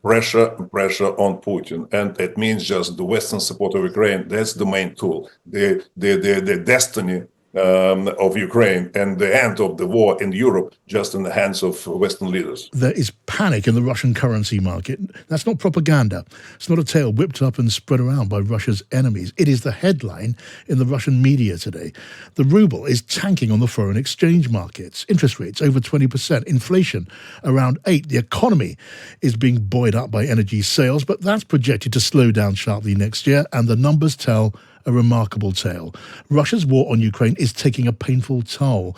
pressure on Putin, and it means just the Western support of Ukraine. That's the main tool. The destiny of Ukraine and the end of the war in Europe just in the hands of Western leaders. There is panic in the Russian currency market. That's not propaganda. It's not a tale whipped up and spread around by Russia's enemies. It is the headline in the Russian media today. The ruble is tanking on the foreign exchange markets. Interest rates over 20%. Inflation around 8%. The economy is being buoyed up by energy sales, but that's projected to slow down sharply next year, and the numbers tell a remarkable tale. Russia's war on Ukraine is taking a painful toll.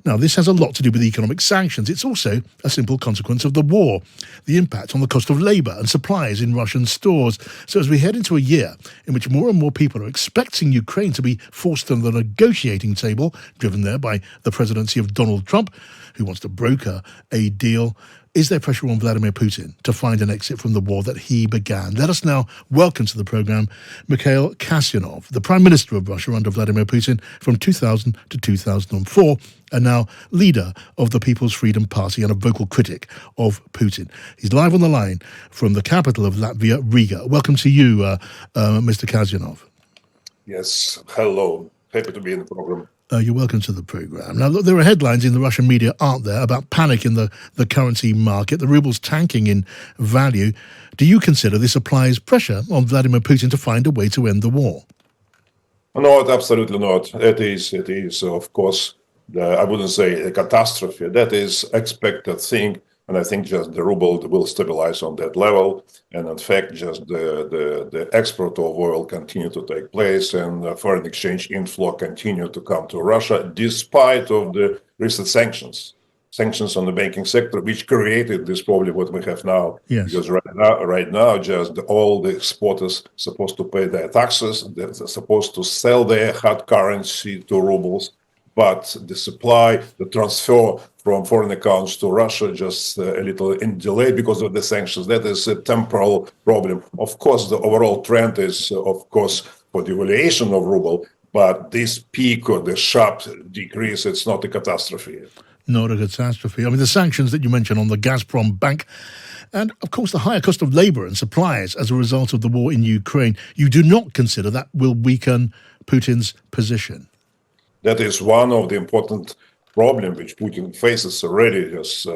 Now, this has a lot to do with economic sanctions. It's also a simple consequence of the war, the impact on the cost of labour and supplies in Russian stores. So as we head into a year in which more and more people are expecting Ukraine to be forced to the negotiating table, driven there by the presidency of Donald Trump, who wants to broker a deal, is there pressure on Vladimir Putin to find an exit from the war that he began? Let us now welcome to the programme Mikhail Kasyanov, the Prime Minister of Russia under Vladimir Putin from 2000 to 2004, and now leader of the People's Freedom Party and a vocal critic of Putin. He's live on the line from the capital of Latvia, Riga. Welcome to you, Mr. Kasyanov. Yes, hello. Happy to be in the program. You're welcome to the programme. Now, look, there are headlines in the Russian media, aren't there, about panic in the currency market, the ruble's tanking in value. Do you consider this applies pressure on Vladimir Putin to find a way to end the war? No, absolutely not. It is, of course, I wouldn't say a catastrophe. That is expected thing. And I think just the ruble will stabilize on that level. And in fact, just the export of oil continue to take place and foreign exchange inflow continue to come to Russia, despite of the recent sanctions on the banking sector, which created this problem what we have now. Yes. Because right now, just all the exporters supposed to pay their taxes, they're supposed to sell their hard currency to rubles. But the supply, the transfer from foreign accounts to Russia just a little in delay because of the sanctions. That is a temporal problem. Of course, the overall trend is, of course, for devaluation of ruble, but this peak or the sharp decrease, it's not a catastrophe. Not a catastrophe. I mean, the sanctions that you mentioned on the Gazprom bank, and of course the higher cost of labour and supplies as a result of the war in Ukraine, you do not consider that will weaken Putin's position? That is one of the important problems which Putin faces already. That's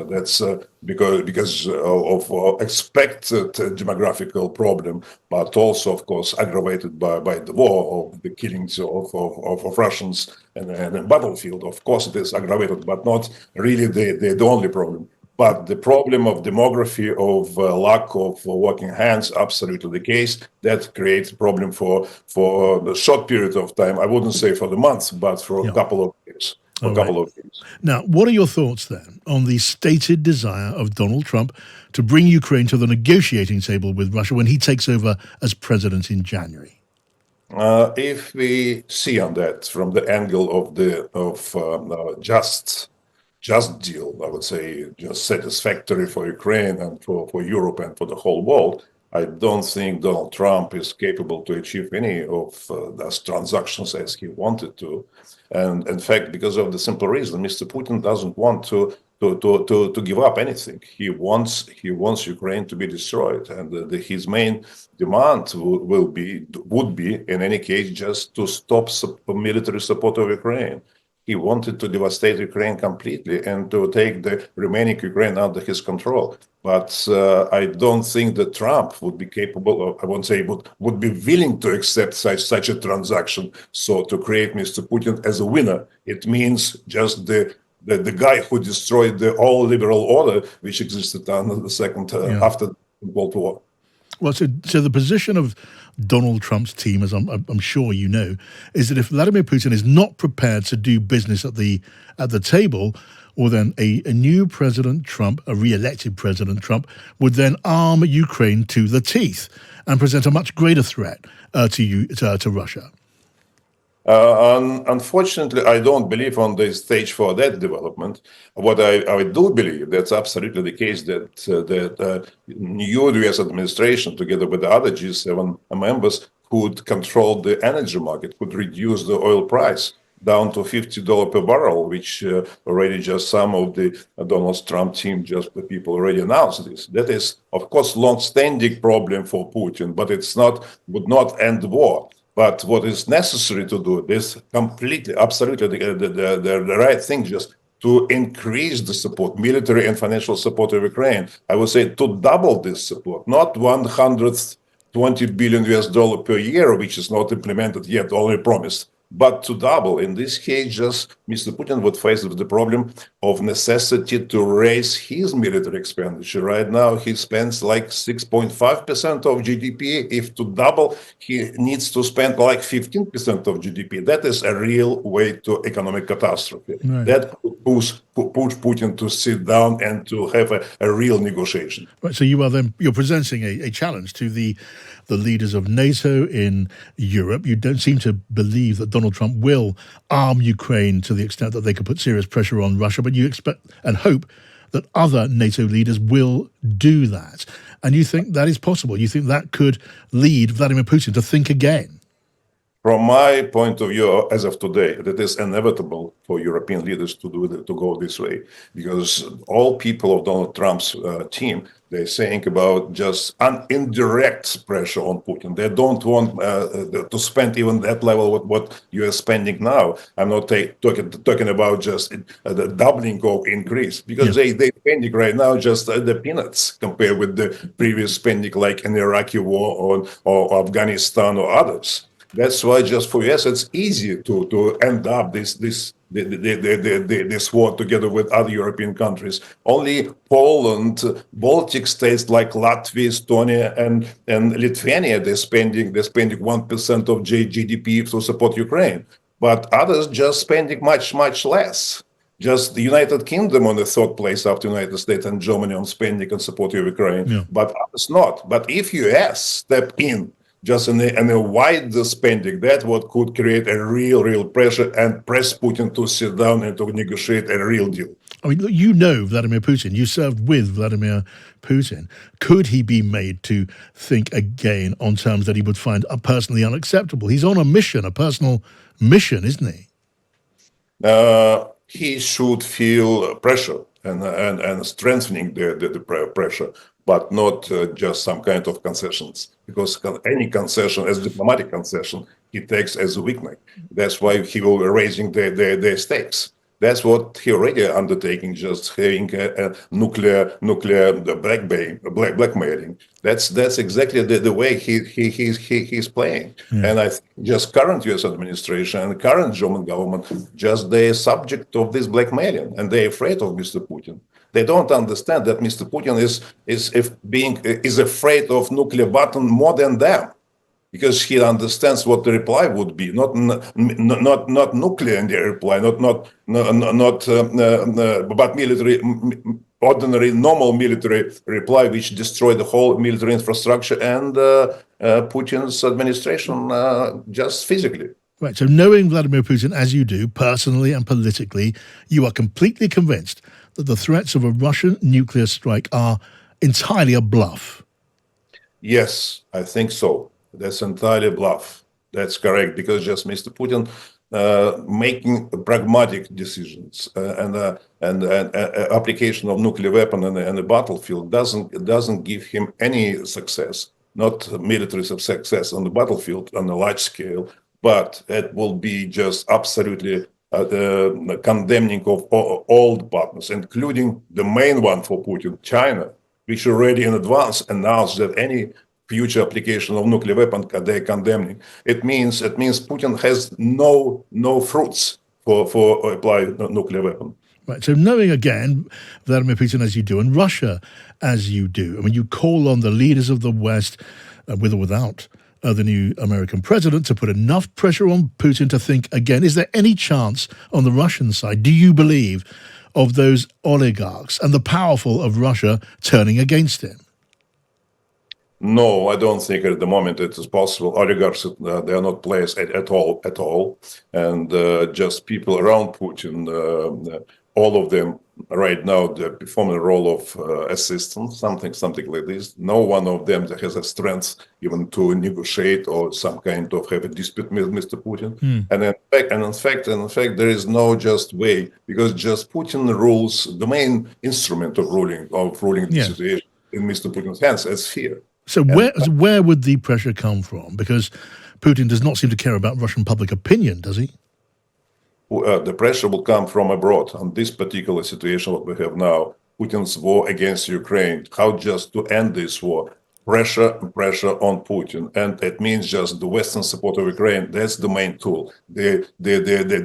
because of expected demographical problem, but also, of course, aggravated by the war of the killings of Russians and the battlefield. Of course, it is aggravated, but not really the only problem. But the problem of demography, of lack of working hands, absolutely the case. That creates a problem for the short period of time. I wouldn't say for the months, but for a couple of years. Now, what are your thoughts then on the stated desire of Donald Trump to bring Ukraine to the negotiating table with Russia when he takes over as president in January? If we see on that from the angle of just deal, I would say, just satisfactory for Ukraine and for Europe and for the whole world, I don't think Donald Trump is capable to achieve any of those transactions as he wanted to. And in fact, because of the simple reason, Mr. Putin doesn't want to give up anything. He wants Ukraine to be destroyed, and his main demand would be in any case just to stop military support of Ukraine. He wanted to devastate Ukraine completely and to take the remaining Ukraine under his control. But I don't think that Trump would be capable of, I won't say would be willing to accept such a transaction. So to create Mr. Putin as a winner, it means just the guy who destroyed the all liberal order which existed under the after the World War. Well, so the position of Donald Trump's team, as I'm sure you know, is that if Vladimir Putin is not prepared to do business at the table, or then a new President Trump, a re-elected President Trump, would then arm Ukraine to the teeth and present a much greater threat to Russia. Unfortunately, I don't believe on the stage for that development. What I do believe, that's absolutely the case, that new U.S. administration, together with the other G7 members, could control the energy market, could reduce the oil price. down to $50 per barrel, which already just some of the Donald Trump team, just the people already announced this. That is, of course, long-standing problem for Putin, but would not end the war. But what is necessary to do this completely, absolutely the right thing, just to increase the support, military and financial support of Ukraine. I would say to double this support, not 120 billion US dollar per year, which is not implemented yet, only promised, but to double. In this case, just Mr. Putin would face the problem of necessity to raise his military expenditure. Right now, he spends like 6.5% of GDP. If to double, he needs to spend like 15% of GDP. That is a real way to economic catastrophe. Right. That could push Putin to sit down and to have a real negotiation. Right. So you're presenting a challenge to the leaders of NATO in Europe. You don't seem to believe that Donald Trump will arm Ukraine to the extent that they could put serious pressure on Russia, but you expect and hope that other NATO leaders will do that. And you think that is possible? You think that could lead Vladimir Putin to think again? From my point of view, as of today, it is inevitable for European leaders to go this way, because all people of Donald Trump's team, they're saying about just an indirect pressure on Putin. They don't want to spend even that level what you are spending now. I'm not talking about just the doubling of increase, because they spending right now just the peanuts compared with the previous spending, like in the Iraqi war or Afghanistan or others. That's why just for us it's easy to end up this war together with other European countries. Only Poland, Baltic states like Latvia, Estonia, and Lithuania, they're spending 1% of GDP to support Ukraine, but others just spending much less. Just the United Kingdom on the third place after United States and Germany on spending and support of Ukraine, but others not. But if US step in just in a wide spending, that what could create a real pressure and press Putin to sit down and to negotiate a real deal. I mean, look, you know Vladimir Putin. You served with Vladimir Putin. Could he be made to think again on terms that he would find personally unacceptable? He's on a mission, a personal mission, isn't he? He should feel pressure and strengthening the pressure, but not just some kind of concessions, because any concession, as diplomatic concession, he takes as a weakness. That's why he will raising the stakes. That's what he already undertaking, just having a nuclear blackmailing. That's exactly the way he's playing. And I think just current U.S. administration and current German government, just they're subject of this blackmailing, and they're afraid of Mr. Putin. They don't understand that Mr. Putin is afraid of nuclear weapon more than them, because he understands what the reply would be, not nuclear in the reply, but military, ordinary, normal military reply, which destroyed the whole military infrastructure and Putin's administration just physically. Right. So knowing Vladimir Putin as you do, personally and politically, you are completely convinced that the threats of a Russian nuclear strike are entirely a bluff. Yes, I think so. That's entirely a bluff. That's correct, because just Mr. Putin making pragmatic decisions and application of nuclear weapon in the battlefield doesn't give him any success, not military success on the battlefield on a large scale, but it will be just absolutely the condemning of all the partners, including the main one for Putin, China, which already in advance announced that any future application of nuclear weapon they're condemning. It means Putin has no fruits for applying nuclear weapon. Right. So knowing again Vladimir Putin as you do and Russia as you do, I mean, you call on the leaders of the West, with or without the new American president, to put enough pressure on Putin to think again. Is there any chance on the Russian side, do you believe, of those oligarchs and the powerful of Russia turning against him? No, I don't think at the moment it is possible. Oligarchs, they are not players at all. And just people around Putin, all of them right now they're performing a role of assistance, something like this. No one of them that has a strength even to negotiate or some kind of have a dispute with Mr. Putin. And in fact, there is no just way, because just Putin rules. The main instrument of ruling the situation in Mr. Putin's hands is fear. So where would the pressure come from? Because Putin does not seem to care about Russian public opinion, does he? The pressure will come from abroad on this particular situation what we have now, Putin's war against Ukraine. How just to end this war? Pressure on Putin, and it means just the Western support of Ukraine. That's the main tool. The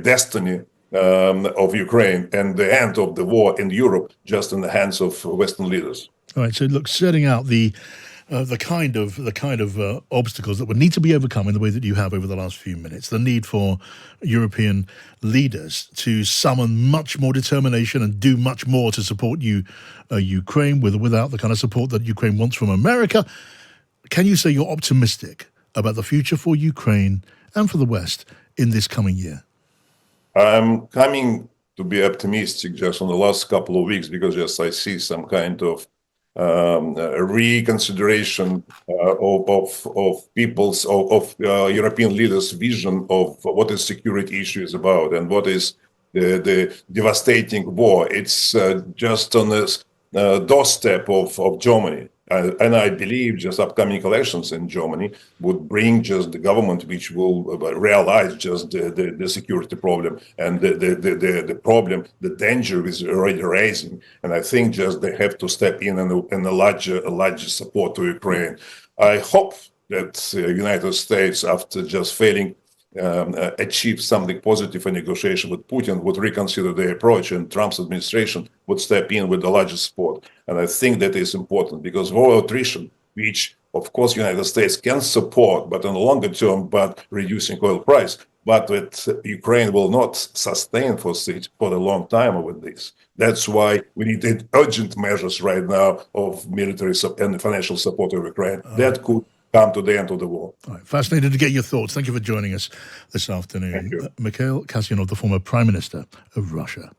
destiny of Ukraine and the end of the war in Europe just in the hands of Western leaders. All right. So look, setting out the kind of obstacles that would need to be overcome in the way that you have over the last few minutes. The need for European leaders to summon much more determination and do much more to support Ukraine without the kind of support that Ukraine wants from America. Can you say you're optimistic about the future for Ukraine and for the West in this coming year? I'm coming to be optimistic just on the last couple of weeks because yes, I see some kind of reconsideration of people's European leaders' vision of what is security issue is about and what is the devastating war. It's just on this doorstep of Germany. And I believe just upcoming elections in Germany would bring just the government which will realize just the security problem and the problem, the danger is already raising. And I think just they have to step in a larger support to Ukraine. I hope that United States, after just failing achieve something positive in negotiation with Putin, would reconsider their approach, and Trump's administration would step in with the largest support. And I think that is important because war attrition, which of course United States can support, but in the longer term, but reducing oil price, but that Ukraine will not sustain for a long time with this. That's why we need urgent measures right now of military and financial support of Ukraine. That could come to the end of the war. All right. Fascinated to get your thoughts. Thank you for joining us this afternoon. Thank you. Mikhail Kasyanov, the former Prime Minister of Russia.